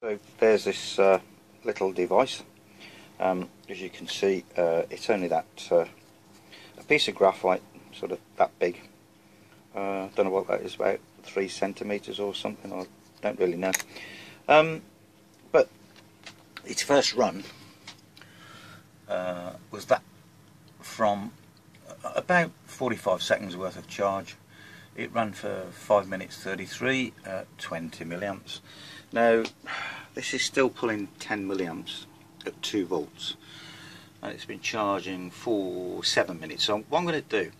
So there's this little device. As you can see, it's only that a piece of graphite, sort of that big. Don't know what that is, about 3 centimeters or something. I don't really know. But its first run was that from about 45 seconds worth of charge. It ran for 5 minutes 33 at 20 milliamps. Now this is still pulling 10 milliamps at 2 volts, and it's been charging for 7 minutes. So what I'm going to do,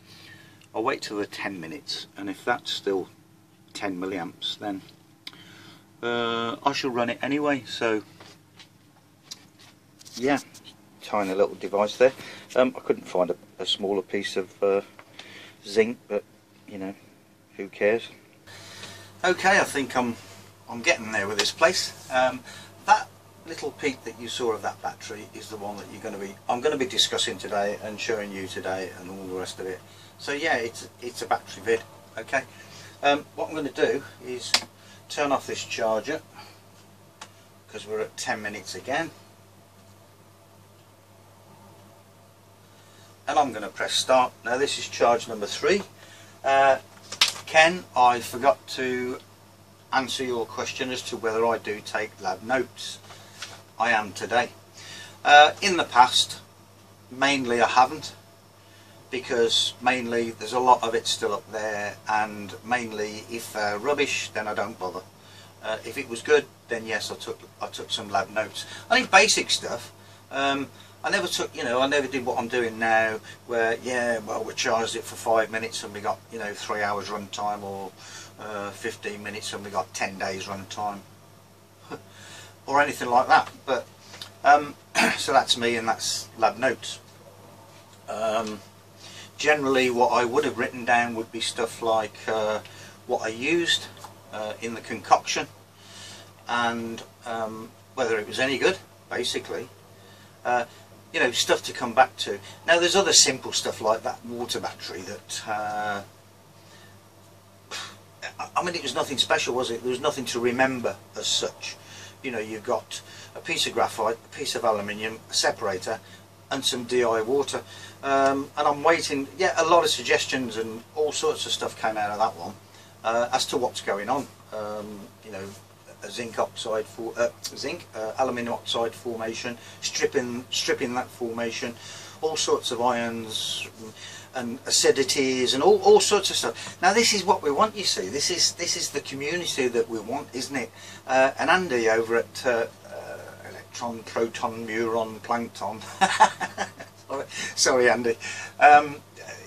I'll wait till the 10 minutes, and if that's still 10 milliamps, then I shall run it anyway. So yeah, tiny little device there. I couldn't find a smaller piece of zinc, but you know, who cares? Okay, I think I'm getting there with this place. That little peak that you saw of that battery is the one that I'm going to be discussing today and showing you today and all the rest of it. So yeah, it's a battery vid. Okay. What I'm going to do is turn off this charger because we're at 10 minutes again, and I'm going to press start. Now this is charge number 3. Ken, I forgot to answer your question as to whether I do take lab notes. I am today. In the past, mainly I haven't, because mainly there's a lot of it still up there, and mainly if rubbish, then I don't bother. If it was good, then yes, I took some lab notes. I think basic stuff. I never took, I never did what I'm doing now, where yeah, well, we charged it for 5 minutes and we got 3 hours run time, or 15 minutes and we got 10 days run time, or anything like that. But so that's me, and that's lab notes. Generally what I would have written down would be stuff like what I used in the concoction, and whether it was any good, basically. Stuff to come back to. Now there's other simple stuff like that water battery that I mean, it was nothing special, was it? There was nothing to remember as such. You've got a piece of graphite, a piece of aluminium, a separator, and some DI water. And I'm waiting. Yeah, a lot of suggestions and all sorts of stuff came out of that one as to what's going on. A zinc oxide for aluminium oxide formation, stripping that formation, all sorts of ions and acidities and all sorts of stuff. Now this is what we want, you see. This is the community that we want, isn't it? And Andy over at Electron, Proton, Muon, Plankton. Sorry, Andy.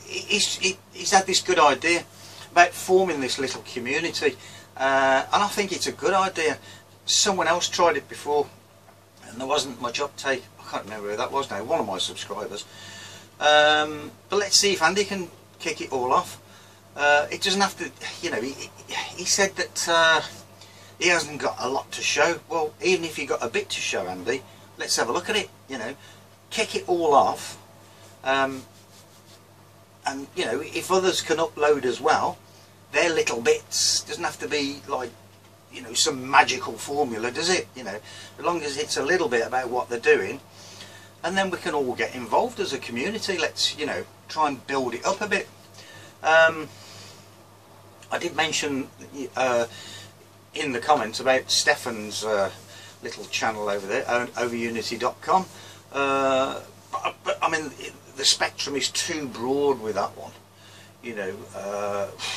He's had this good idea about forming this little community. And I think it's a good idea. Someone else tried it before and there wasn't much uptake. I can't remember who that was now, one of my subscribers. But let's see if Andy can kick it all off. It doesn't have to, he said that he hasn't got a lot to show. Well, even if you've got a bit to show, Andy, let's have a look at it. Kick it all off. And if others can upload as well, their little bits. Doesn't have to be like some magical formula, does it? As long as it's a little bit about what they're doing, and then we can all get involved as a community. Let's try and build it up a bit. I did mention in the comments about Stefan's little channel over there, overunity.com, but I mean the spectrum is too broad with that one.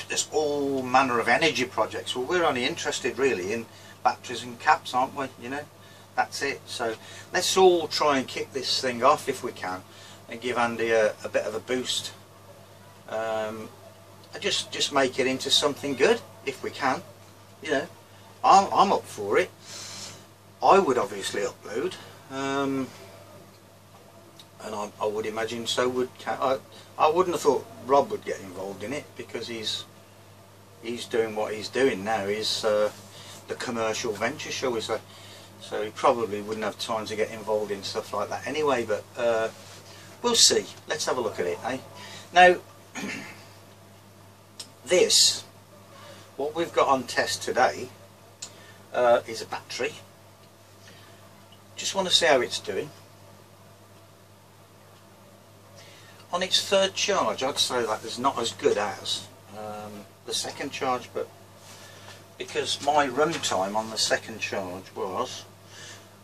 There's all manner of energy projects. Well, we're only interested really in batteries and caps, aren't we? That's it. So let's all try and kick this thing off if we can, and give Andy a bit of a boost. And just make it into something good if we can. I'm up for it. I would obviously upload. And I would imagine so would I wouldn't have thought Rob would get involved in it, because he's doing what he's doing now. He's the commercial venture, shall we say. So he probably wouldn't have time to get involved in stuff like that anyway, but we'll see. Let's have a look at it, eh? Now what we've got on test today is a battery. just want to see how it's doing. On its third charge, I'd say that is not as good as the second charge, but because my run time on the second charge was,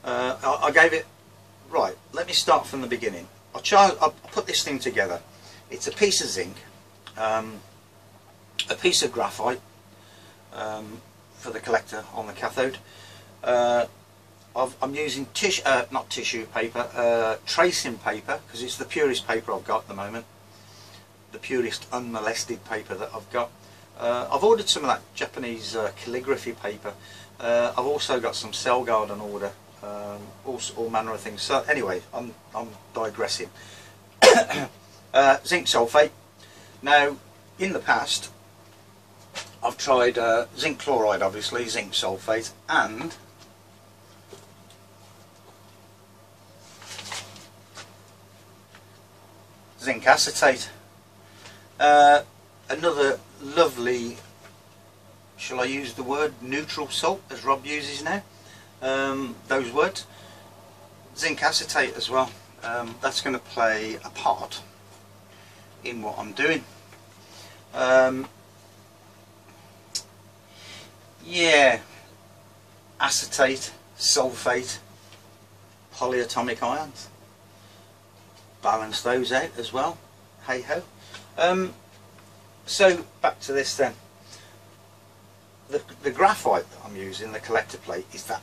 I gave it, right, let me start from the beginning. I'll put this thing together. It's a piece of zinc, a piece of graphite for the collector on the cathode. I'm using not tissue paper, tracing paper, because it's the purest paper I've got at the moment, the purest unmolested paper that I've got. I've ordered some of that Japanese calligraphy paper. I've also got some Celgard on order, all manner of things. So anyway, I'm digressing. Zinc sulfate. Now, in the past, I've tried zinc chloride, obviously, zinc sulfate, and zinc acetate. Another lovely, shall I use the word neutral salt, as Rob uses now, those words. Zinc acetate as well. That's going to play a part in what I'm doing. Yeah, acetate, sulfate, polyatomic ions. Balance those out as well. Hey ho. So back to this then. The graphite that I'm using, the collector plate, is that.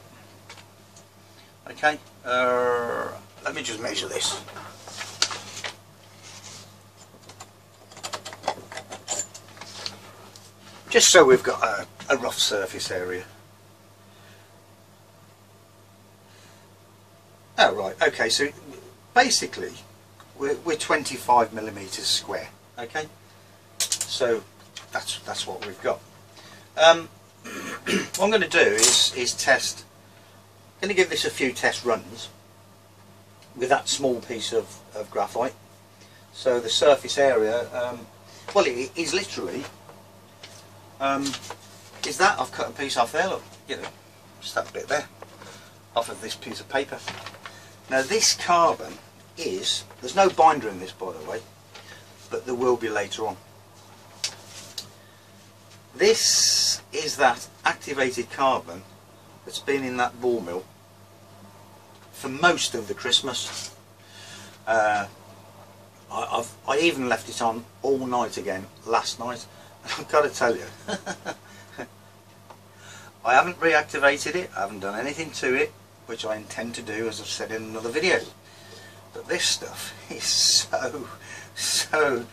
Okay. Let me just measure this. Just so we've got a rough surface area. Oh right, okay, so basically we're 25 millimeters square. Okay, so that's what we've got. What I'm going to do is test. I'm going to give this a few test runs with that small piece of graphite. So the surface area, well, it is literally. Is that I've cut a piece off there, look, you know, just that bit there, off of this piece of paper. Now this carbon is, there's no binder in this, by the way, but there will be later on. This is that activated carbon that's been in that ball mill for most of the Christmas. I even left it on all night again last night. I've got to tell you, I haven't reactivated it, I haven't done anything to it, which I intend to do, as I've said in another video. But this stuff is so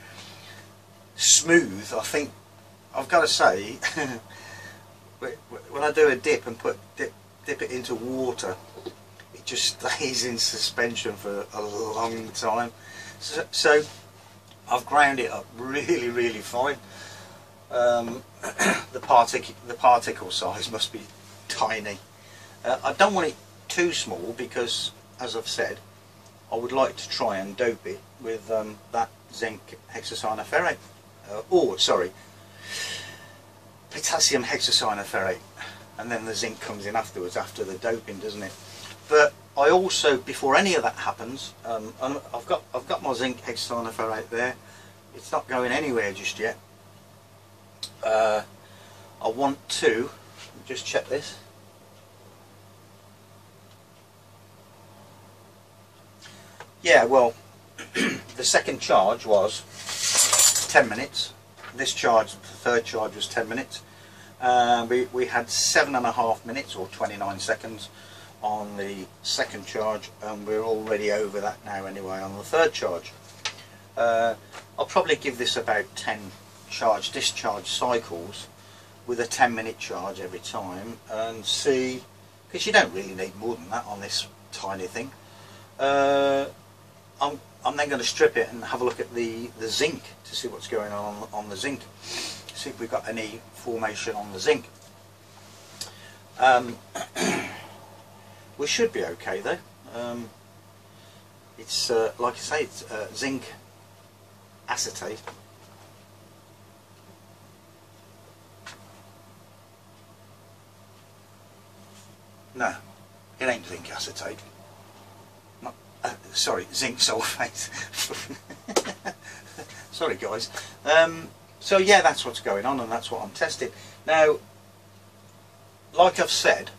smooth. I think, I've got to say, when I do a dip and dip it into water, it just stays in suspension for a long time. So I've ground it up really fine. The particle size must be tiny. I don't want it too small because, as I've said, I would like to try and dope it with that zinc hexacyanoferrate, potassium hexacyanoferrate, and then the zinc comes in afterwards, after the doping, doesn't it? But I also, before any of that happens, I've got my zinc hexacyanoferrate there. It's not going anywhere just yet. I want to just check this. Yeah, well, the second charge was 10 minutes. This charge, the third charge, was 10 minutes. We had 7.5 minutes or 29 seconds on the second charge, and we're already over that now anyway on the third charge. I'll probably give this about 10 charge discharge cycles with a 10-minute charge every time, and see, because you don't really need more than that on this tiny thing. I'm then going to strip it and have a look at the zinc to see what's going on the zinc, see if we've got any formation on the zinc. We should be okay though. It's like I say, it's zinc acetate. No, it ain't zinc acetate. sorry, zinc sulfate. Sorry guys. So yeah, that's what's going on and that's what I'm testing. Now, like I've said,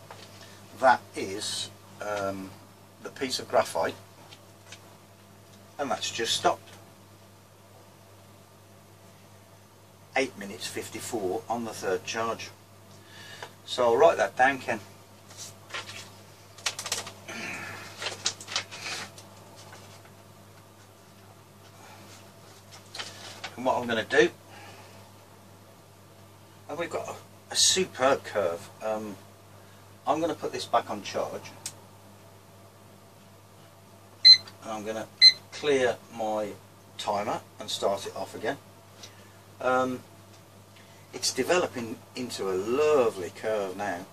that is the piece of graphite, and that's just stopped. 8 minutes 54 on the third charge. So I'll write that down, Ken. And what I'm going to do, and we've got a superb curve. I'm going to put this back on charge, and I'm going to clear my timer and start it off again. It's developing into a lovely curve now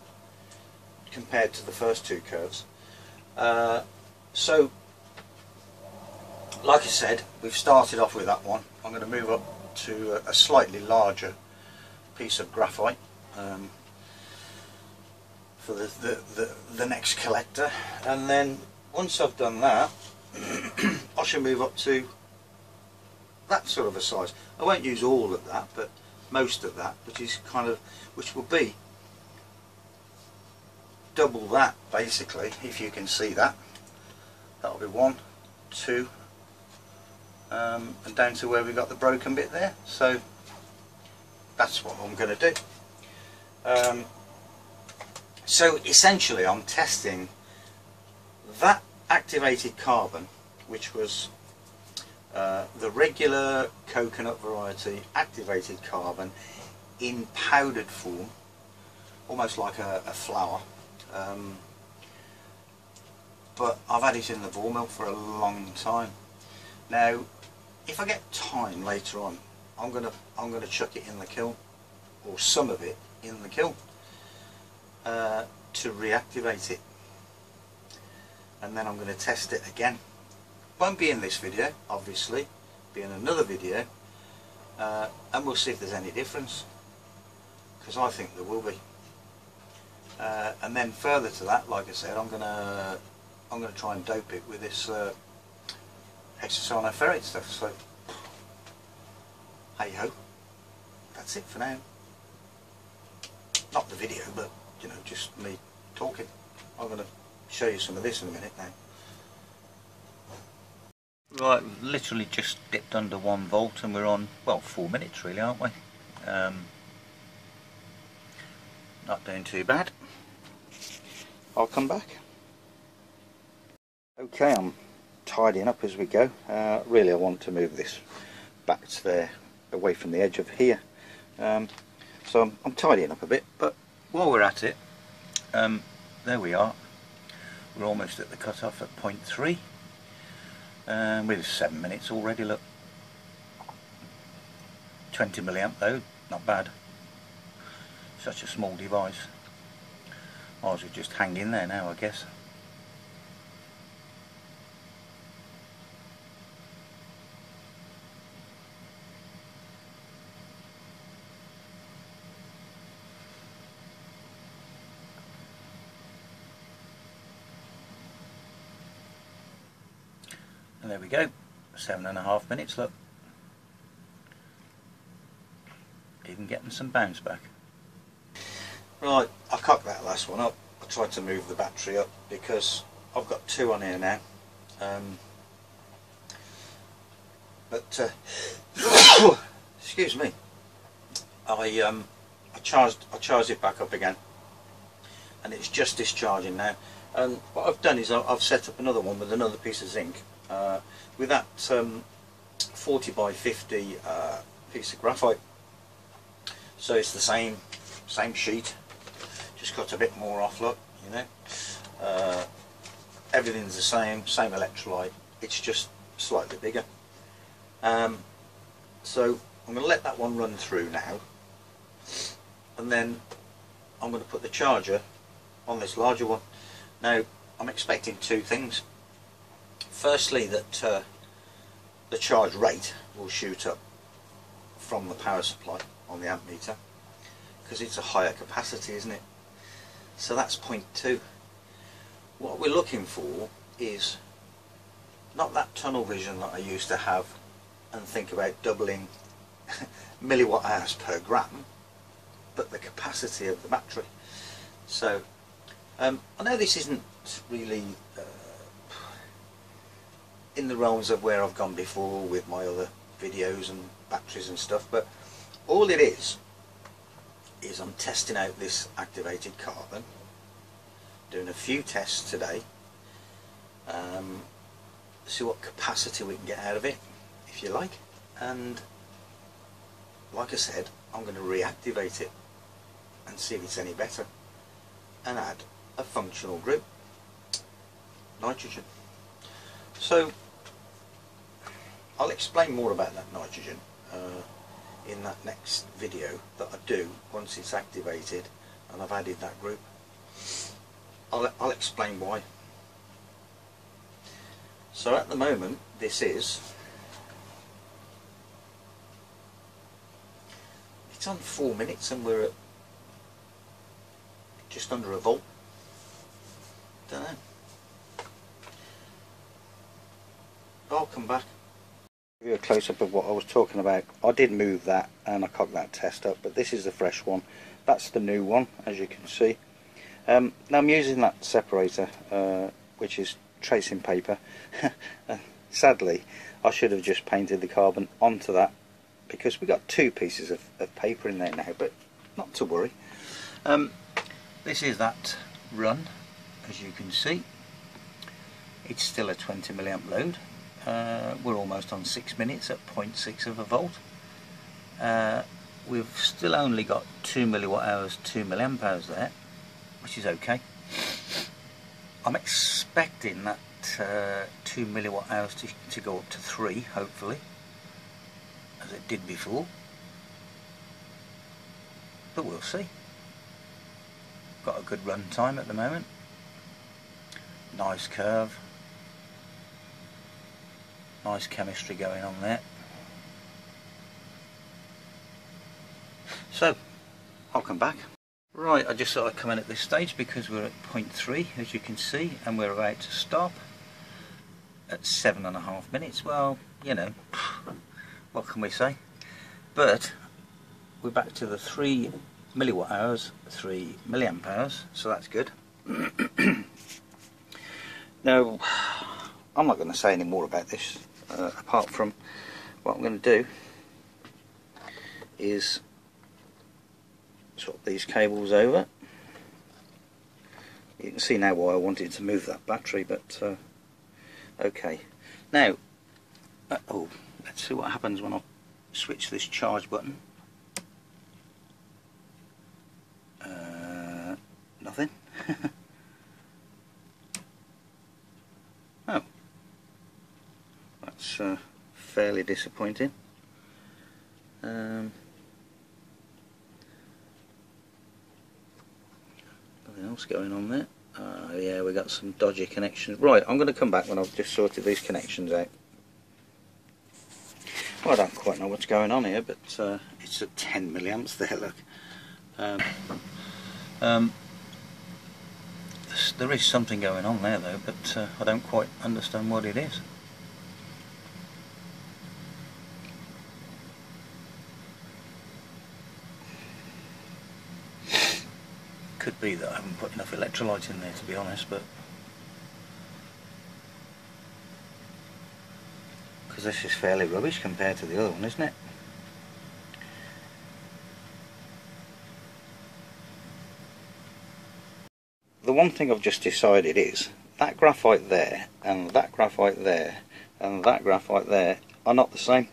compared to the first two curves. So like I said, we've started off with that one. I'm going to move up to a slightly larger piece of graphite for the next collector, and then once I've done that I shall move up to that sort of a size. I won't use all of that, but most of that, which will be double that basically, if you can see that. That'll be 1, 2, and down to where we got the broken bit there. So that's what I'm going to do. So essentially I'm testing that activated carbon, which was the regular coconut variety activated carbon in powdered form, almost like a flour, but I've had it in the ball mill for a long time. Now if I get time later on, I'm gonna chuck it in the kiln, or some of it in the kiln, to reactivate it, and then I'm going to test it again. Won't be in this video, obviously, be in another video, and we'll see if there's any difference, because I think there will be. And then further to that, like I said, I'm gonna try and dope it with this hexacyanoferrite stuff. So hey ho, that's it for now. Not the video, but you know, just me talking. I'm going to show you some of this in a minute now. Right, we've literally just dipped under 1 volt and we're on, well, 4 minutes really, aren't we? Not doing too bad. I'll come back. Okay, I'm tidying up as we go. Really I want to move this back to there, away from the edge of here. So I'm tidying up a bit, but while we're at it, there we are. We're almost at the cut-off at 0.3. With 7 minutes already, look. 20 milliamp though, not bad. Such a small device. Might as well just hang in there now, I guess. And there we go, 7.5 minutes, look. Even getting some bounce back. Right, I cocked that last one up. I tried to move the battery up because I've got 2 on here now. Excuse me. I charged it back up again, and it's just discharging now. And what I've done is I've set up another one with another piece of zinc. With that 40 by 50 piece of graphite, so it's the same sheet, just cut a bit more off, look, you know. Everything's the same electrolyte, it's just slightly bigger. So I'm going to let that one run through now, and then I'm going to put the charger on this larger one. Now I'm expecting 2 things. Firstly, that the charge rate will shoot up from the power supply on the amp meter, because it's a higher capacity, isn't it? So that's point 2. What we're looking for is not that tunnel vision that I used to have and think about doubling milliwatt hours per gram, but the capacity of the battery. So I know this isn't really in the realms of where I've gone before with my other videos and batteries and stuff, but all it is I'm testing out this activated carbon, doing a few tests today, see what capacity we can get out of it, if you like, and like I said, I'm going to reactivate it and see if it's any better and add a functional group, nitrogen. So I'll explain more about that nitrogen in that next video that I do once it's activated and I've added that group. I'll explain why. So at the moment it's on 4 minutes and we're at just under a volt. Don't know. I'll come back. Give you a close-up of what I was talking about. I did move that and I cocked that test up, but this is the fresh one. That's the new one, as you can see. Now I'm using that separator, which is tracing paper. Sadly, I should have just painted the carbon onto that, because we got 2 pieces of paper in there now, but not to worry. This is that run, as you can see. It's still a 20 milliamp load. We're almost on 6 minutes at 0.6 of a volt. We've still only got 2 milliwatt hours, 2 milliamp hours there, which is okay. I'm expecting that 2 milliwatt hours to go up to 3, hopefully, as it did before, but we'll see. Got a good run time at the moment. Nice curve. Nice chemistry going on there. So I'll come back. Right, I just thought I'd come in at this stage because we're at 0.3, as you can see, and we're about to stop at 7.5 minutes. Well, you know, what can we say? But we're back to the 3 milliwatt hours, 3 milliamp hours, so that's good. Now, I'm not going to say any more about this, apart from what I'm going to do is swap these cables over. You can see now why I wanted to move that battery, but okay. Now, oh, let's see what happens when I switch this charge button. Nothing. Oh, that's fairly disappointing. Nothing else going on there. Yeah, we got some dodgy connections. Right, I'm going to come back when I've just sorted these connections out. Well, I don't quite know what's going on here, but it's at 10 milliamps there, look. There is something going on there though, but I don't quite understand what it is. Could be that I haven't put enough electrolyte in there, to be honest, but because this is fairly rubbish compared to the other one, isn't it? The one thing I've just decided is that graphite there and that graphite there and that graphite there are not the same.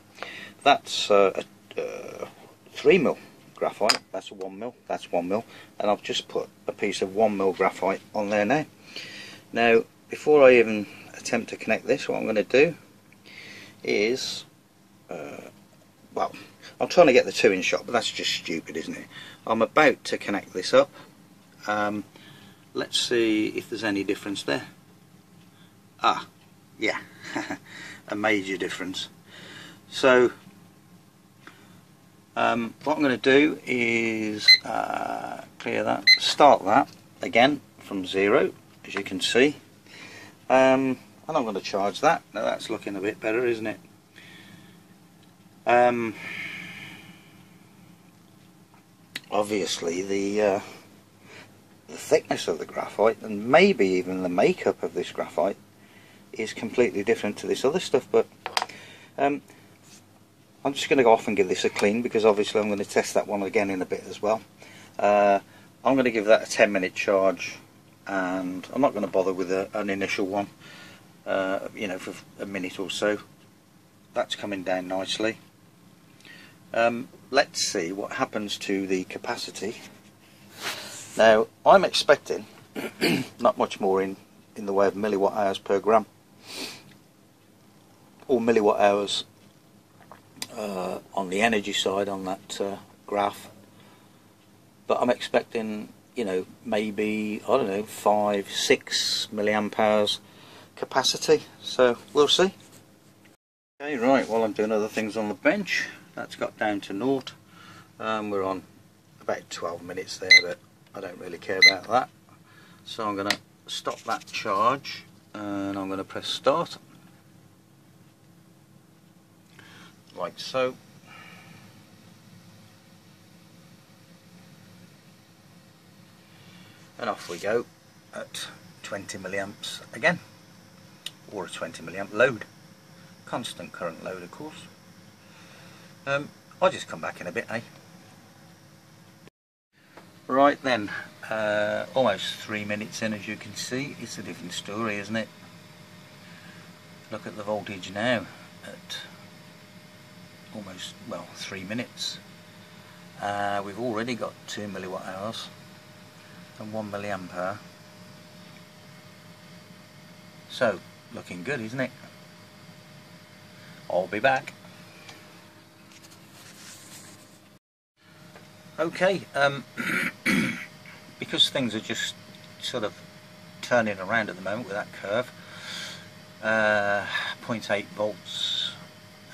That's a 3mm graphite, that's a 1mm, that's 1mm, and I've just put a piece of 1mm graphite on there now. Now, before I even attempt to connect this, what I'm going to do is, well, I'm trying to get the 2 in shot, but that's just stupid, isn't it? I'm about to connect this up. Let's see if there's any difference there. Ah, yeah, a major difference. So what I'm going to do is clear that, start that again from 0, as you can see. I and I'm going to charge that. Now that's looking a bit better, isn't it? Obviously the thickness of the graphite, and maybe even the makeup of this graphite, is completely different to this other stuff, but I'm just going to go off and give this a clean, because obviously I'm going to test that one again in a bit as well. I'm going to give that a 10-minute charge, and I'm not going to bother with an initial one, you know, for a minute or so. That's coming down nicely. Let's see what happens to the capacity. Now I'm expecting not much more in the way of milliwatt hours per gram, or milliwatt hours on the energy side on that graph, but I'm expecting, you know, maybe, I don't know, 5-6 milliamp hours capacity, so we'll see. Okay, right, while I'm doing other things on the bench, that's got down to naught. We're on about 12 minutes there, but I don't really care about that, so I'm going to stop that charge and I'm going to press start, like so. And off we go at 20 milliamps again, or a 20 milliamp load, constant current load of course. I'll just come back in a bit, eh? Right then, almost 3 minutes in, as you can see. It's a different story, isn't it? Look at the voltage now at almost, well, 3 minutes. We've already got 2 milliwatt hours and 1 milliamp hour. So, looking good, isn't it? I'll be back. Okay, because things are just sort of turning around at the moment with that curve, 0.8 volts,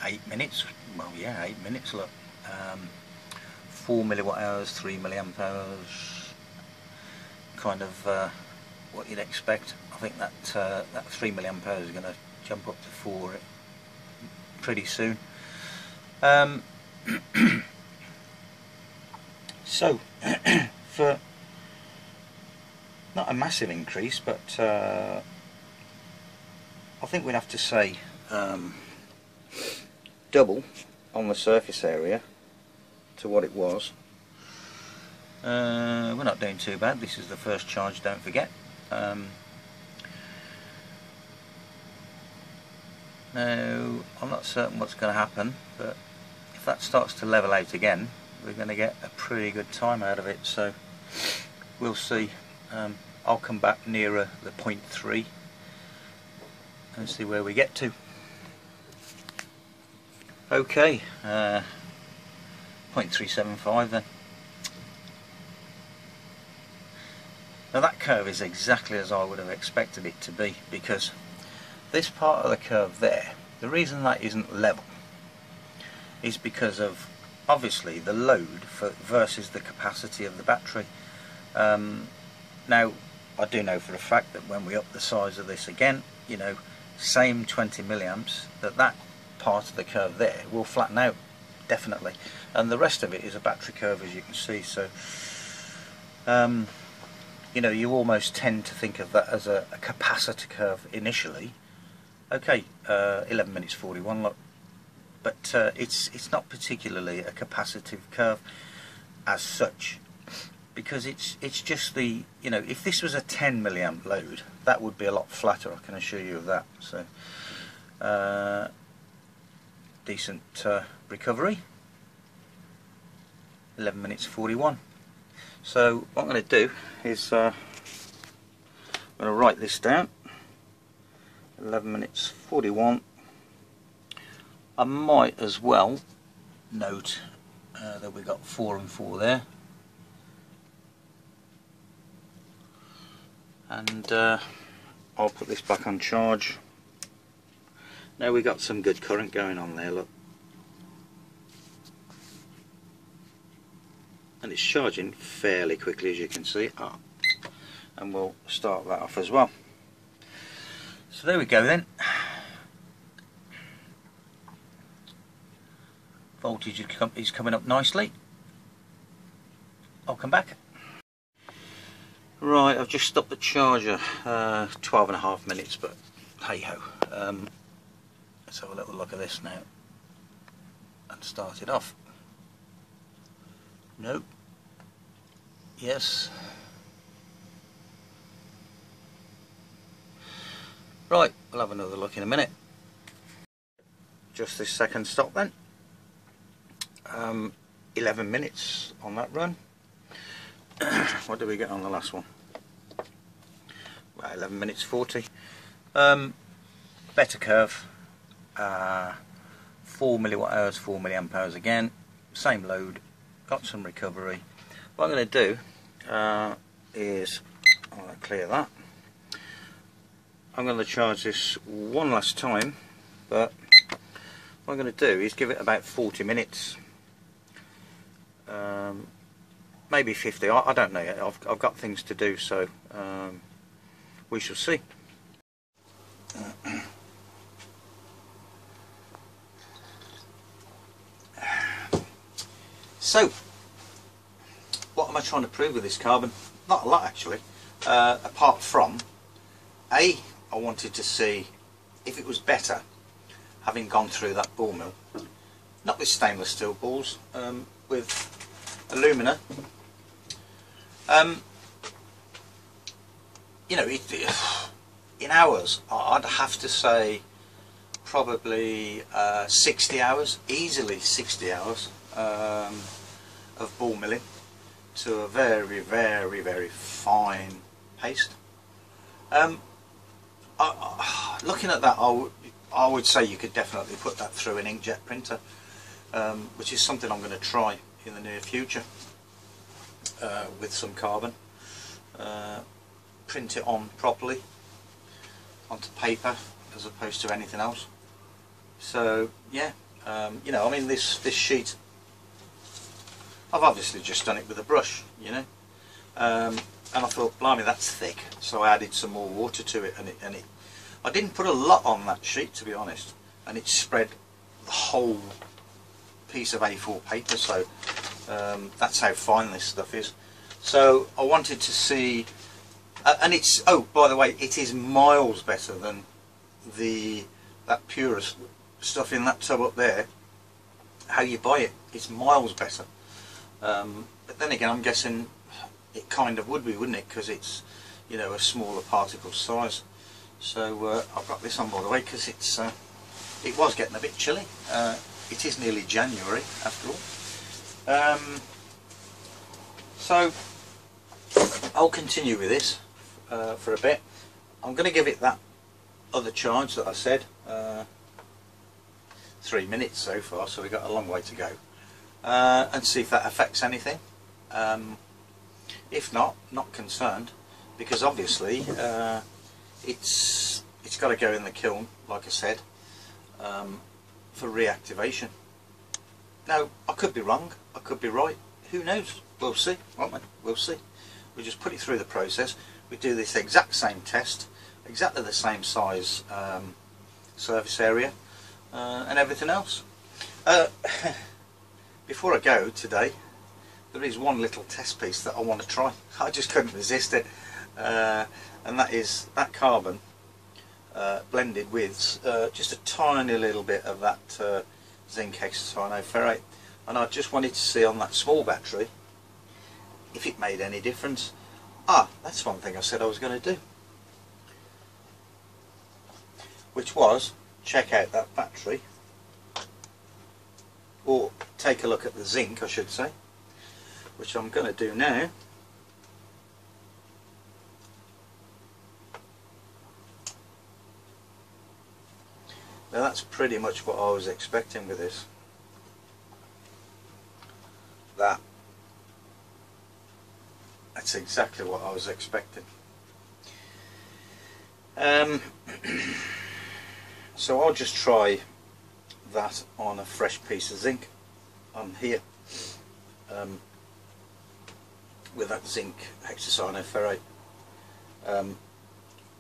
8 minutes, well yeah, 8 minutes, look, 4 milliwatt hours, 3 milliamp hours, kind of what you'd expect. I think that that 3 milliamp hours is going to jump up to 4 pretty soon. So, for not a massive increase, but I think we'd have to say double on the surface area to what it was. We're not doing too bad. This is the first charge, don't forget. Now, I'm not certain what's going to happen, but if that starts to level out again, we're going to get a pretty good time out of it, so we'll see. I'll come back nearer the 0.3 and see where we get to. Okay, 0.375 then. Now that curve is exactly as I would have expected it to be, because this part of the curve there, the reason that isn't level is because of obviously the load versus the capacity of the battery. Now I do know for a fact that when we up the size of this again, you know, same 20 milliamps, that part of the curve there will flatten out definitely, and the rest of it is a battery curve, as you can see. So you know, you almost tend to think of that as a capacitor curve initially. Okay, 11 minutes 41, look. But it's not particularly a capacitive curve as such, because it's just the, you know, if this was a 10 milliamp load, that would be a lot flatter, I can assure you of that. So decent recovery, 11 minutes 41. So what I'm going to do is I'm going to write this down, 11 minutes 41. I might as well note that we got 4 and 4 there, and I'll put this back on charge. Now we got some good current going on there, look, and it's charging fairly quickly, as you can see. And we'll start that off as well. So there we go then. Voltage is coming up nicely. I'll come back. Right, I've just stopped the charger. 12.5 minutes, but hey ho. Let's have a little look at this now and start it off. Nope. Yes. Right, we'll have another look in a minute. Just this second stop then. 11 minutes on that run. What did we get on the last one? Well, 11 minutes 40. Better curve. 4 milliwatt hours, 4 milliamp hours again. Same load. Got some recovery. What I'm going to do is, I'm going to clear that. I'm going to charge this one last time, but what I'm going to do is give it about 40 minutes. Maybe 50, I don't know yet. I've got things to do, so we shall see. So, what am I trying to prove with this carbon? Not a lot actually, apart from I wanted to see if it was better having gone through that ball mill, not with stainless steel balls, with alumina. You know, in hours, I'd have to say probably 60 hours, easily 60 hours of ball milling to a very, very, very fine paste. Looking at that, I would say you could definitely put that through an inkjet printer, which is something I'm going to try in the near future with some carbon. Print it on properly onto paper as opposed to anything else. So yeah, you know, I mean this sheet, I've obviously just done it with a brush, you know, and I thought, blimey, that's thick, so I added some more water to it, and I didn't put a lot on that sheet, to be honest, and it spread the whole piece of A4 paper, so that's how fine this stuff is. So I wanted to see, and it's, oh, by the way, it is miles better than that purest stuff in that tub up there. How you buy it, it's miles better. But then again, I'm guessing it kind of would be, wouldn't it, because it's, you know, a smaller particle size. So I've got this on, by the way, because it's it was getting a bit chilly. It is nearly January after all. So I'll continue with this for a bit. I'm going to give it that other charge that I said. 3 minutes so far, so we've got a long way to go, and see if that affects anything. If not concerned, because obviously it's got to go in the kiln, like I said, for reactivation. Now, I could be wrong, I could be right, who knows? We'll see, won't we? We'll see. We just put it through the process. We do this exact same test, exactly the same size surface area, and everything else. Before I go today, there is one little test piece that I want to try. I just couldn't resist it, and that is that carbon blended with just a tiny little bit of that zinc hexacyanoferrate, and I just wanted to see on that small battery if it made any difference. That's one thing I said I was going to do, which was check out that battery, or take a look at the zinc, I should say, which I'm going to do now. Now that's pretty much what I was expecting with this. That's exactly what I was expecting. So I'll just try that on a fresh piece of zinc on here, with that zinc hexacyanoferrate.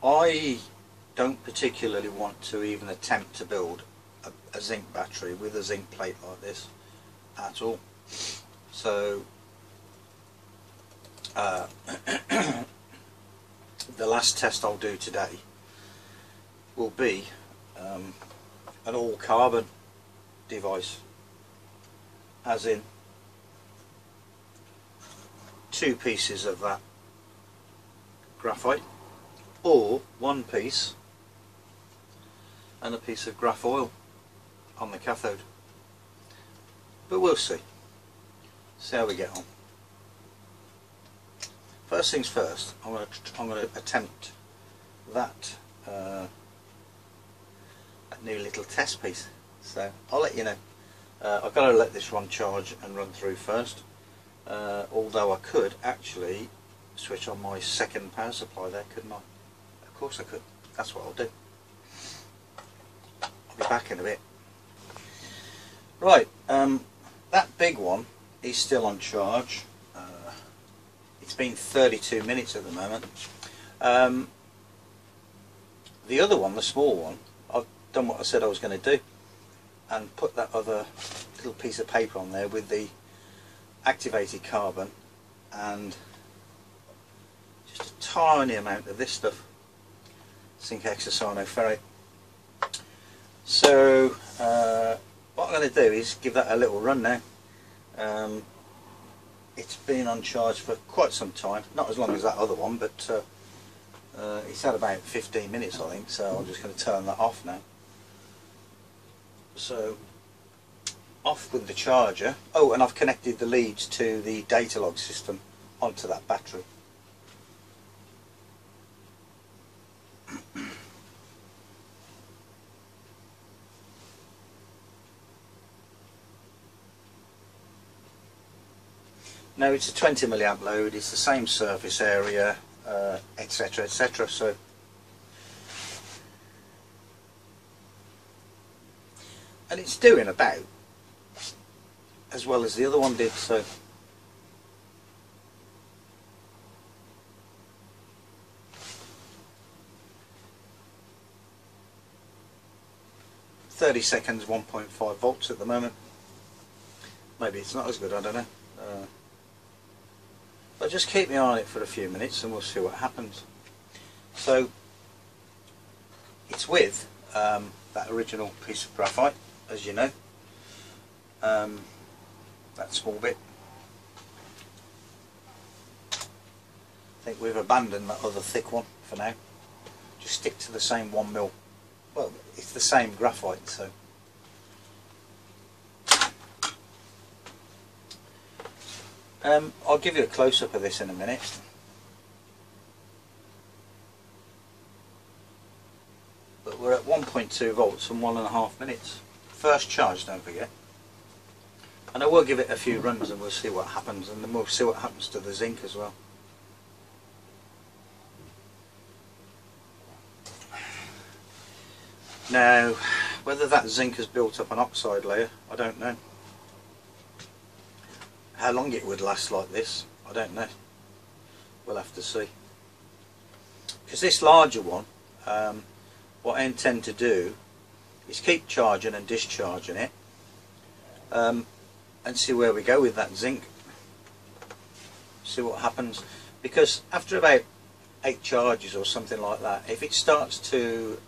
I don't particularly want to even attempt to build a zinc battery with a zinc plate like this at all. So the last test I'll do today will be an all carbon device, as in 2 pieces of that graphite, or 1 piece and a piece of graph oil on the cathode. But we'll see how we get on. First things first, I'm going to attempt that new little test piece. So I'll let you know. I've got to let this one charge and run through first. Although I could actually switch on my second power supply there, couldn't I? Of course I could. That's what I'll do. I'll be back in a bit. Right, that big one is still on charge. It's been 32 minutes at the moment. The other one, the small one, I've done what I said I was going to do and put that other little piece of paper on there with the activated carbon and just a tiny amount of this stuff, zinc hexacyanoferrate. So what I'm going to do is give that a little run now. It's been on charge for quite some time, not as long as that other one, but it's had about 15 minutes I think, so I'm just going to turn that off now. So off with the charger. Oh, and I've connected the leads to the data log system onto that battery. Now it's a 20 milliamp load, it's the same surface area, etc, etc. So and it's doing about as well as the other one did, so .30 seconds, 1.5 volts at the moment. Maybe it's not as good, I don't know. But just keep me on it for a few minutes and we'll see what happens. So it's with that original piece of graphite, as you know, that small bit. I think we've abandoned that other thick one for now. Just stick to the same 1mm. Well, it's the same graphite, so I'll give you a close-up of this in a minute. But we're at 1.2 volts and 1.5 minutes. First charge, don't forget. And I will give it a few runs and we'll see what happens, and then we'll see what happens to the zinc as well. Now, whether that zinc has built up an oxide layer, I don't know. How long it would last like this, I don't know. We'll have to see. Because this larger one, what I intend to do is keep charging and discharging it, and see where we go with that zinc. See what happens. Because after about 8 charges or something like that, if it starts to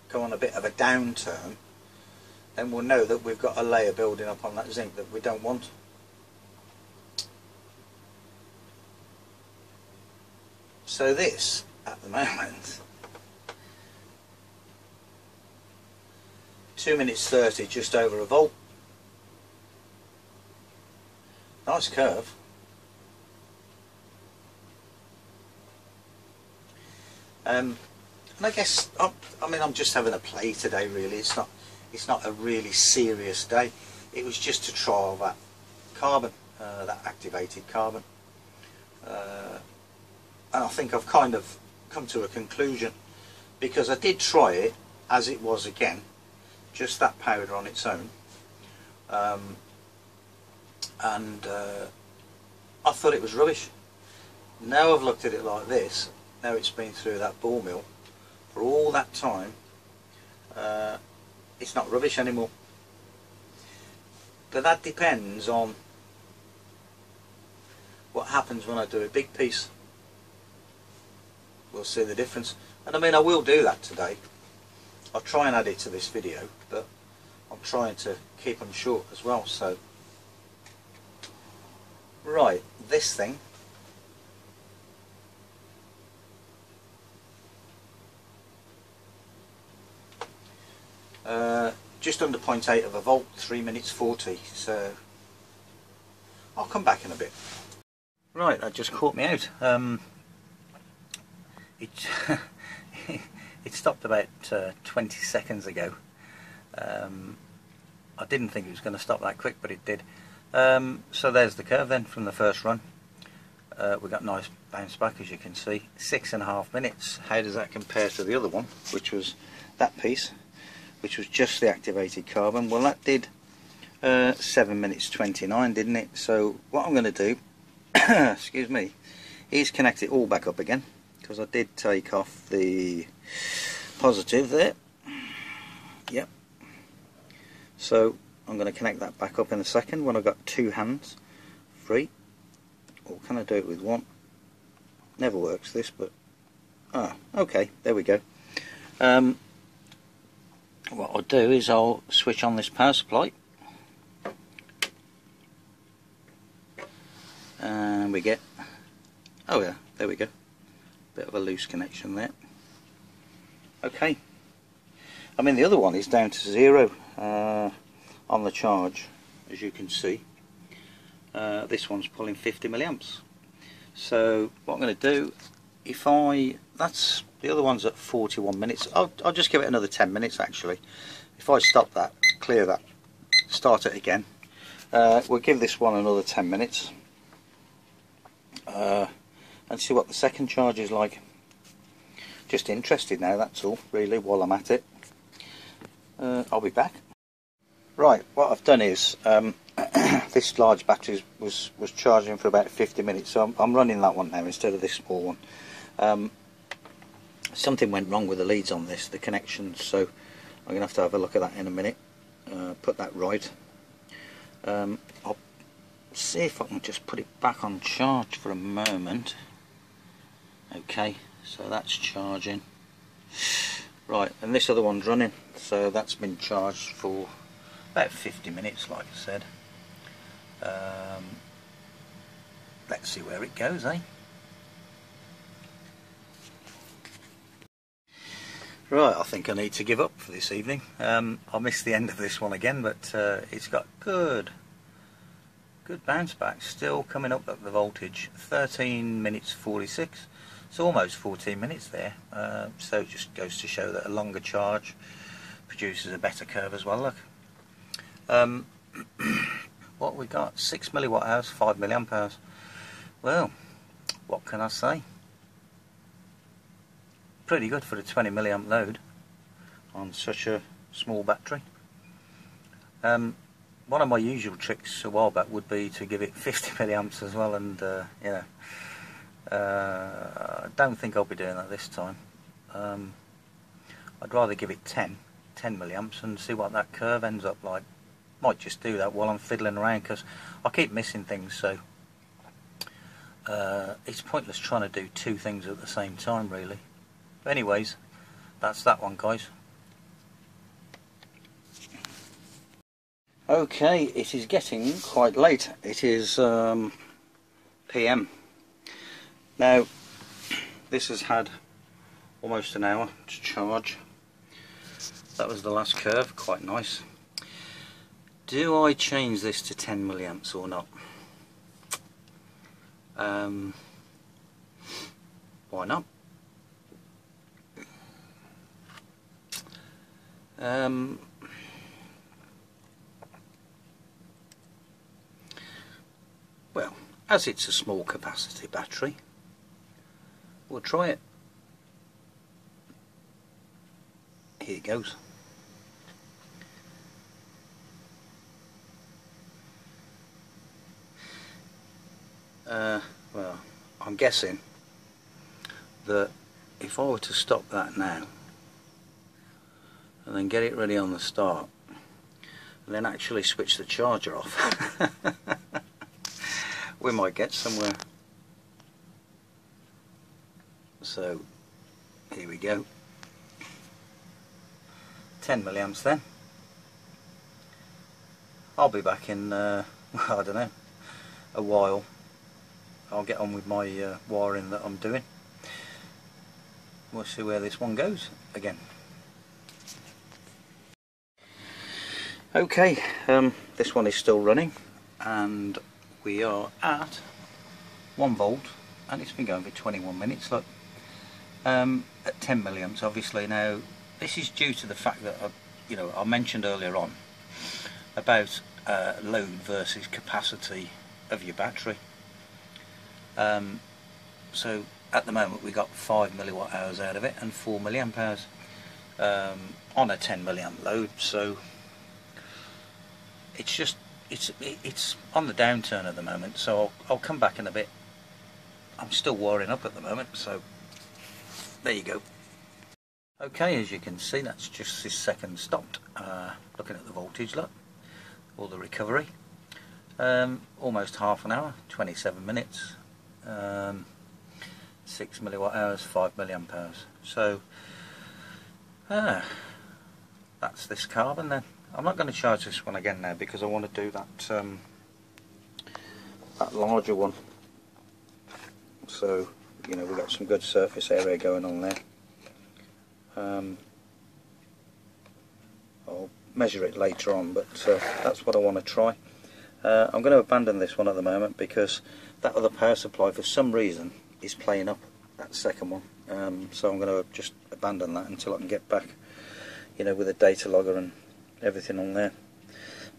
go on a bit of a downturn, then we'll know that we've got a layer building up on that zinc that we don't want. So this, at the moment, 2 minutes 30, just over a volt. Nice curve. And I guess I'm just having a play today. Really, it's not a really serious day. It was just to trial that carbon, that activated carbon. And I think I've kind of come to a conclusion, because I did try it as it was again, just that powder on its own, and I thought it was rubbish. Now I've looked at it like this, now it's been through that ball mill, for all that time, it's not rubbish anymore. But that depends on what happens when I do a big piece. We'll see the difference. And I mean, I will do that today. I'll try and add it to this video, but I'm trying to keep them short as well. So right, this thing, just under 0.8 of a volt, 3 minutes 40, so I'll come back in a bit. Right, that just caught me out. It it stopped about 20 seconds ago. I didn't think it was going to stop that quick, but it did. So there's the curve then from the first run. We got nice bounce back, as you can see. 6.5 minutes. How does that compare to the other one, which was that piece, which was just the activated carbon? Well, that did 7 minutes 29, didn't it? So what I'm going to do, excuse me, is connect it all back up again, because I did take off the positive there. Yep. So I'm going to connect that back up in a second when I've got two hands free. Or can I do it with one? Never works this, but okay, there we go. What I'll do is I'll switch on this power supply, and we get, oh yeah, there we go, bit of a loose connection there. Okay, I mean the other one is down to 0 on the charge, as you can see. This one's pulling 50 milliamps. So what I'm going to do, that's the other one's at 41 minutes. I'll just give it another 10 minutes actually. If I stop that, clear that, start it again, we'll give this one another 10 minutes and see what the second charge is like. Just interested now, that's all really, while I'm at it. I'll be back. Right, what I've done is this large battery was charging for about 50 minutes, so I'm running that one now instead of this small one. Something went wrong with the leads on this, the connections, so I'm going to have a look at that in a minute, put that right. I'll see if I can just put it back on charge for a moment. Okay, so that's charging. Right, and this other one's running, so that's been charged for about 50 minutes, like I said. Let's see where it goes, eh? Right, I think I need to give up for this evening. I missed the end of this one again, but it's got good bounce back, still coming up at the voltage. 13 minutes 46, it's almost 14 minutes there. So it just goes to show that a longer charge produces a better curve as well. Look, what we got, 6 milliwatt hours, 5 milliamp hours. Well, what can I say? Pretty good for a 20 milliamp load on such a small battery. One of my usual tricks a while back would be to give it 50 milliamps as well, and you know, I don't think I'll be doing that this time. I'd rather give it 10 milliamps and see what that curve ends up like. Might just do that while I'm fiddling around, because I keep missing things, so it's pointless trying to do two things at the same time really. But anyways, that's that one, guys. Okay, it is getting quite late. It is PM. Now, this has had almost an hour to charge. That was the last curve, quite nice. Do I change this to 10 milliamps or not? Why not? Well, as it's a small capacity battery, we'll try it. Here it goes. Well, I'm guessing that if I were to stop that now and then get it ready on the start, and then actually switch the charger off, we might get somewhere. So here we go, 10 milliamps then. I'll be back in, I don't know, a while. I'll get on with my wiring that I'm doing. We'll see where this one goes again. Okay, this one is still running, and we are at 1 volt, and it's been going for 21 minutes. Look, at 10 milliamps, obviously. Now, this is due to the fact that I mentioned earlier on about load versus capacity of your battery. So at the moment we got 5 milliwatt hours out of it and 4 milliamp hours on a 10 milliamp load. So it's on the downturn at the moment. So I'll come back in a bit. I'm still wiring up at the moment, so there you go. Okay, as you can see, that's just this second stopped. Looking at the voltage, look, or the recovery. Almost half an hour, 27 minutes, 6 milliwatt hours, 5 milliamp hours. So that's this carbon then. I'm not going to charge this one again now because I want to do that that larger one. So we've got some good surface area going on there. I'll measure it later on, but that's what I want to try. I'm going to abandon this one at the moment because that other power supply for some reason is playing up, that second one. So I'm going to just abandon that until I can get back, with a data logger and everything on there.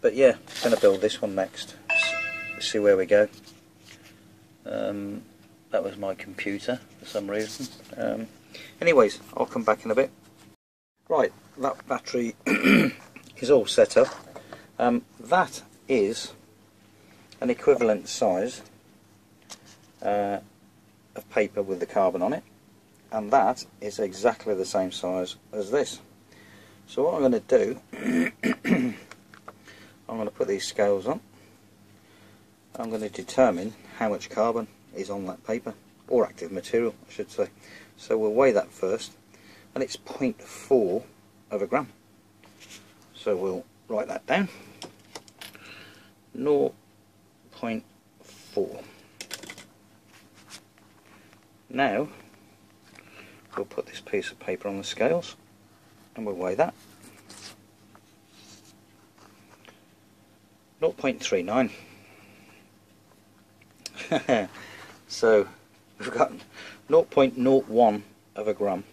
But yeah, I'm going to build this one next, see where we go. That was my computer for some reason. Anyways, I'll come back in a bit. Right, that battery is all set up. That is an equivalent size of paper with the carbon on it, and that is exactly the same size as this. So what I'm going to do, I'm going to put these scales on. I'm going to determine how much carbon is on that paper, or active material I should say. So we'll weigh that first, and it's 0.4 of a gram. So we'll write that down, 0.4. Now we'll put this piece of paper on the scales and we'll weigh that. 0.39. So we've got 0.01 of a gram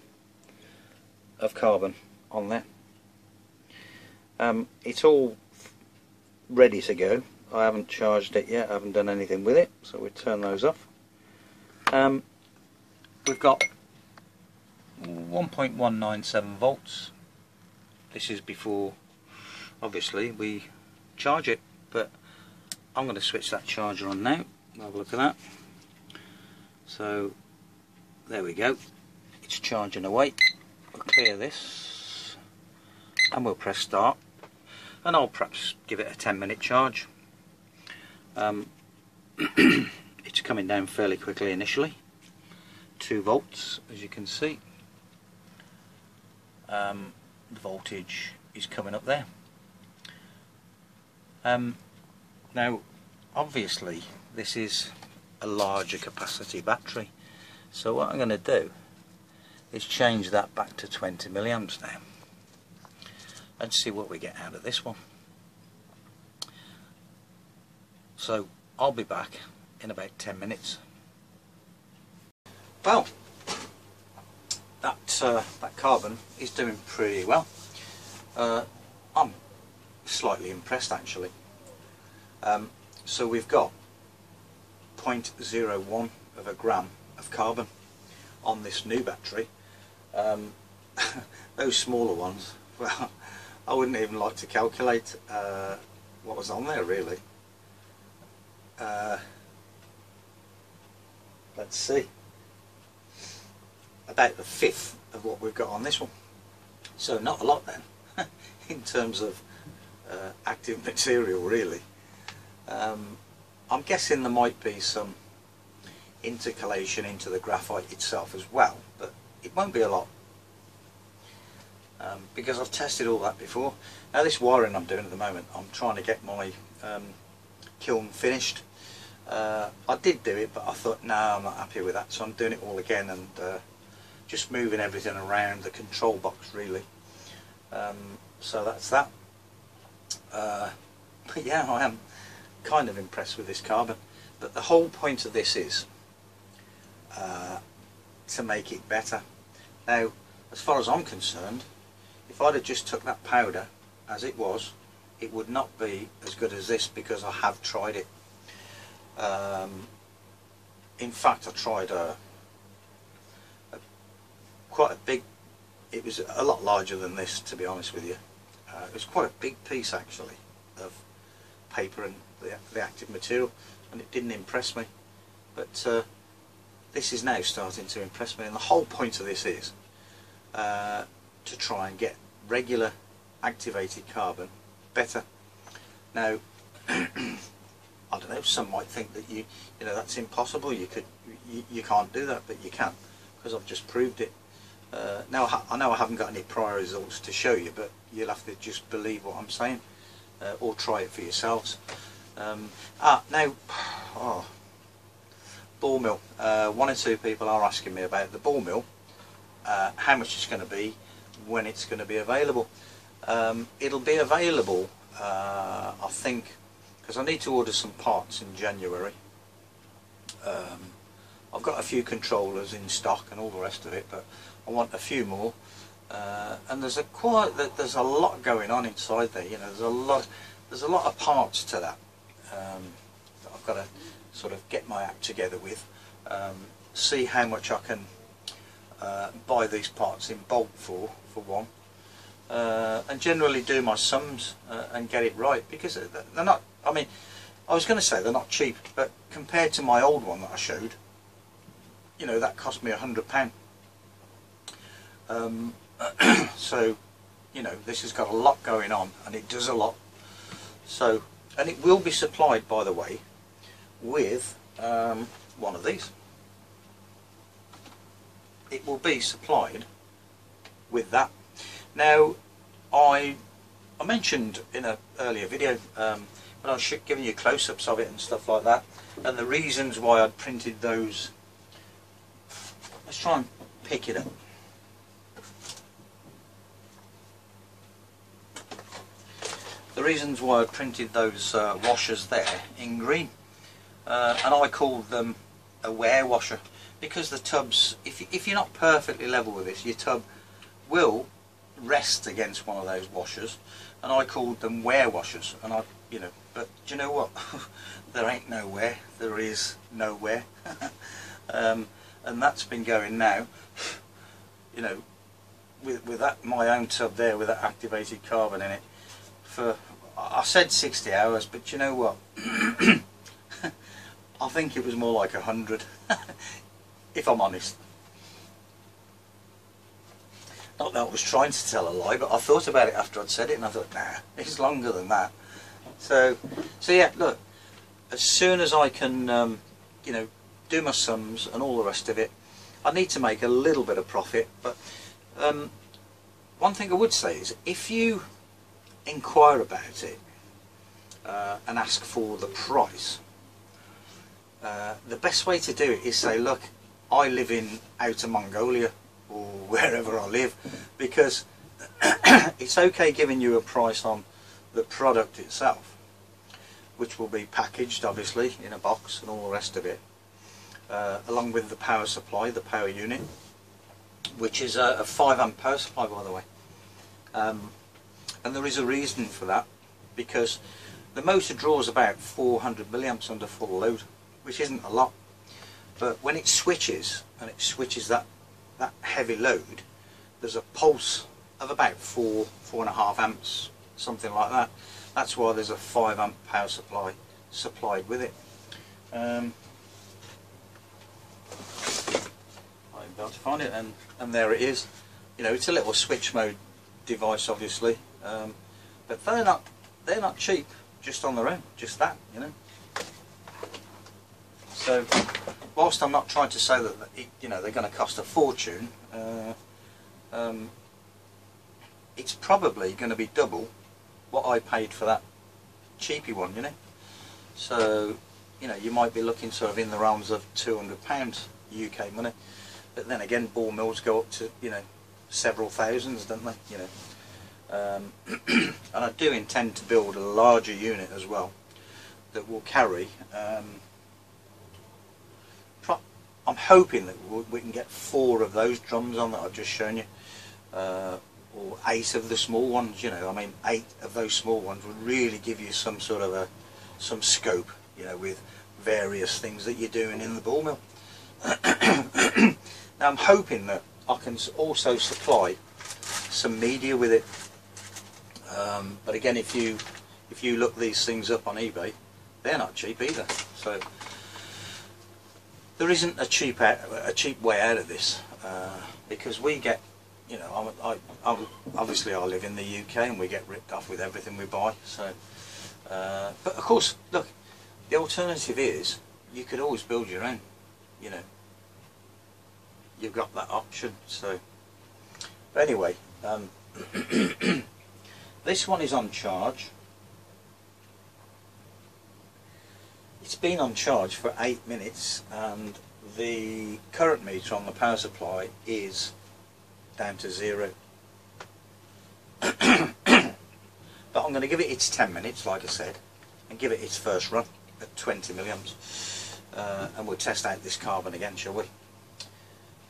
of carbon on there. It's all ready to go. I haven't charged it yet, I haven't done anything with it, so we'll turn those off. We've got 1.197 volts. This is before, obviously, we charge it, but I'm going to switch that charger on now. Have a look at that. So there we go, it's charging away. We'll clear this and we'll press start, and I'll perhaps give it a 10-minute charge. It's coming down fairly quickly initially, 2 volts as you can see. The voltage is coming up there. Now obviously this is a larger capacity battery, so what I'm going to do is change that back to 20 milliamps now and see what we get out of this one. So I'll be back in about 10 minutes. Well, that carbon is doing pretty well. I'm slightly impressed actually. So we've got 0.01 of a gram of carbon on this new battery. Those smaller ones, well, I wouldn't even like to calculate what was on there really. Let's see, about the fifth of what we've got on this one, so not a lot then. terms of active material, really. I'm guessing there might be some intercalation into the graphite itself as well, but it won't be a lot, because I've tested all that before. Now this wiring I'm doing at the moment, I'm trying to get my kiln finished. I did do it, but I thought no, I'm not happy with that, so I'm doing it all again and just moving everything around the control box, really. So that's that. But yeah, I am kind of impressed with this carbon, but the whole point of this is to make it better. Now, as far as I'm concerned, if I'd have just took that powder as it was, it would not be as good as this, because I have tried it. In fact, I tried quite a big, it was a lot larger than this, to be honest with you. It was quite a big piece actually of paper and the active material, and it didn't impress me. But this is now starting to impress me, and the whole point of this is to try and get regular activated carbon better. Now I don't know, some might think that you know that's impossible, you can't do that, but you can, because I've just proved it. Now I know I haven't got any prior results to show you, but you'll have to just believe what I'm saying, or try it for yourselves. Ball mill. One or two people are asking me about the ball mill, how much it's going to be, when it's going to be available. It'll be available, I think, because I need to order some parts in January. I've got a few controllers in stock and all the rest of it, but I want a few more. And there's a lot going on inside there. You know, there's a lot of parts to that that I've got to sort of get my act together with. See how much I can buy these parts in bulk for one, and generally do my sums and get it right, because they're not, I mean, I was going to say they're not cheap, but compared to my old one that I showed, you know, that cost me £100. So, you know, this has got a lot going on, and it does a lot. So, and it will be supplied, by the way, with one of these. It will be supplied with that. Now, I mentioned in an earlier video when I was giving you close-ups of it and stuff like that, and the reasons why I'd printed those. Let's try and pick it up. The reasons why I printed those washers there in green, and I called them a wear washer, because the tubs, if you're not perfectly level with this, your tub will rest against one of those washers, and I called them wear washers. And but do you know what? There ain't no wear, there is no wear. And that's been going now, you know, with that, my own tub there with that activated carbon in it, for, I said 60 hours, but you know what? I think it was more like 100, if I'm honest. Not that I was trying to tell a lie, but I thought about it after I'd said it, and I thought, nah, it's longer than that. So yeah, look, as soon as I can, you know, do my sums and all the rest of it, I need to make a little bit of profit. But one thing I would say is, if you inquire about it and ask for the price, the best way to do it is say, look, I live in Outer Mongolia, or wherever I live, because it's okay giving you a price on the product itself, which will be packaged obviously in a box and all the rest of it, along with the power supply, the power unit, which is a 5 amp power supply, by the way. And there is a reason for that, because the motor draws about 400 milliamps under full load, which isn't a lot, but when it switches, and it switches that heavy load, there's a pulse of about 4.5 amps, something like that. That's why there's a 5 amp power supply supplied with it. I'm about to find it, and there it is. You know, it's a little switch mode device, obviously, but they're not cheap just on their own, just that, you know. So whilst I'm not trying to say that you know they're going to cost a fortune, it's probably going to be double what I paid for that cheapy one, you know. So you know, you might be looking sort of in the realms of £200 UK money, but then again ball mills go up to, you know, several thousands, don't they, you know. And I do intend to build a larger unit as well that will carry, I'm hoping that we can get 4 of those drums on that I've just shown you, or 8 of the small ones, you know. I mean, 8 of those small ones would really give you some sort of some scope, you know, with various things that you're doing in the ball mill. Now I'm hoping that I can also supply some media with it, but again, if you look these things up on eBay, they're not cheap either. So there isn't a cheap way out of this, because we get, you know, obviously I live in the UK and we get ripped off with everything we buy. So, but of course, look, the alternative is you could always build your own, you know. You've got that option. So, but anyway, this one is on charge. It's been on charge for 8 minutes, and the current meter on the power supply is down to 0. But I'm going to give it its 10 minutes, like I said, and give it its first run at 20 milliamps, and we'll test out this carbon again, shall we?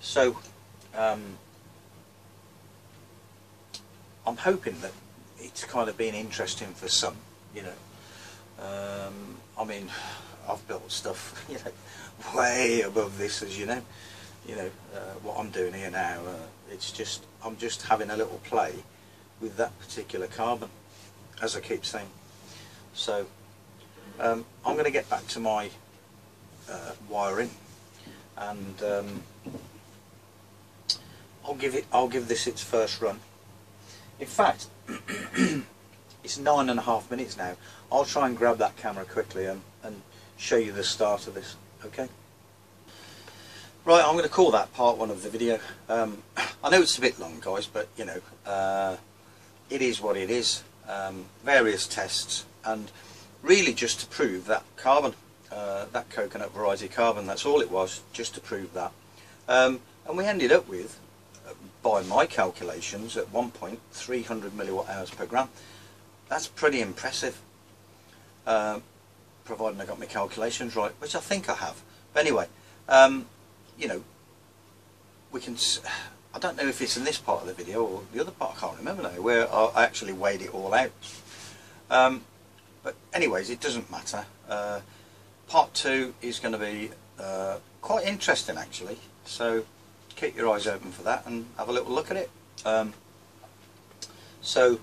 So I'm hoping that it's kind of been interesting for some, you know. I mean, I've built stuff, you know, way above this, as you know. You know, what I'm doing here now, it's just, I'm just having a little play with that particular carbon, as I keep saying. So I'm going to get back to my wiring, and I'll give this its first run. In fact, it's 9.5 minutes now. I'll try and grab that camera quickly and show you the start of this. Okay. Right, I'm going to call that part 1 of the video. I know it's a bit long, guys, but you know, it is what it is. Various tests, and really just to prove that carbon, that coconut variety carbon. That's all it was, just to prove that. And we ended up with, by my calculations, at one point 300 milliwatt hours per gram. That's pretty impressive, providing I got my calculations right, which I think I have. But anyway, you know, we can, I don't know if it's in this part of the video or the other part, I can't remember now, where I actually weighed it all out. But anyways, it doesn't matter. Part 2 is going to be quite interesting, actually, so keep your eyes open for that and have a little look at it. So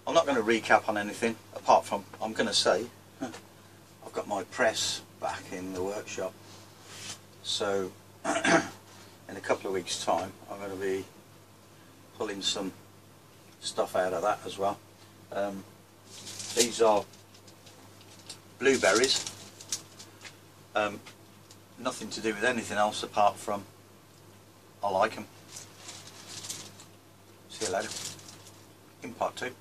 I'm not going to recap on anything, apart from I'm going to say I've got my press back in the workshop, so in a couple of weeks time I'm going to be pulling some stuff out of that as well. These are blueberries, nothing to do with anything else apart from I like them. See you later in part 2.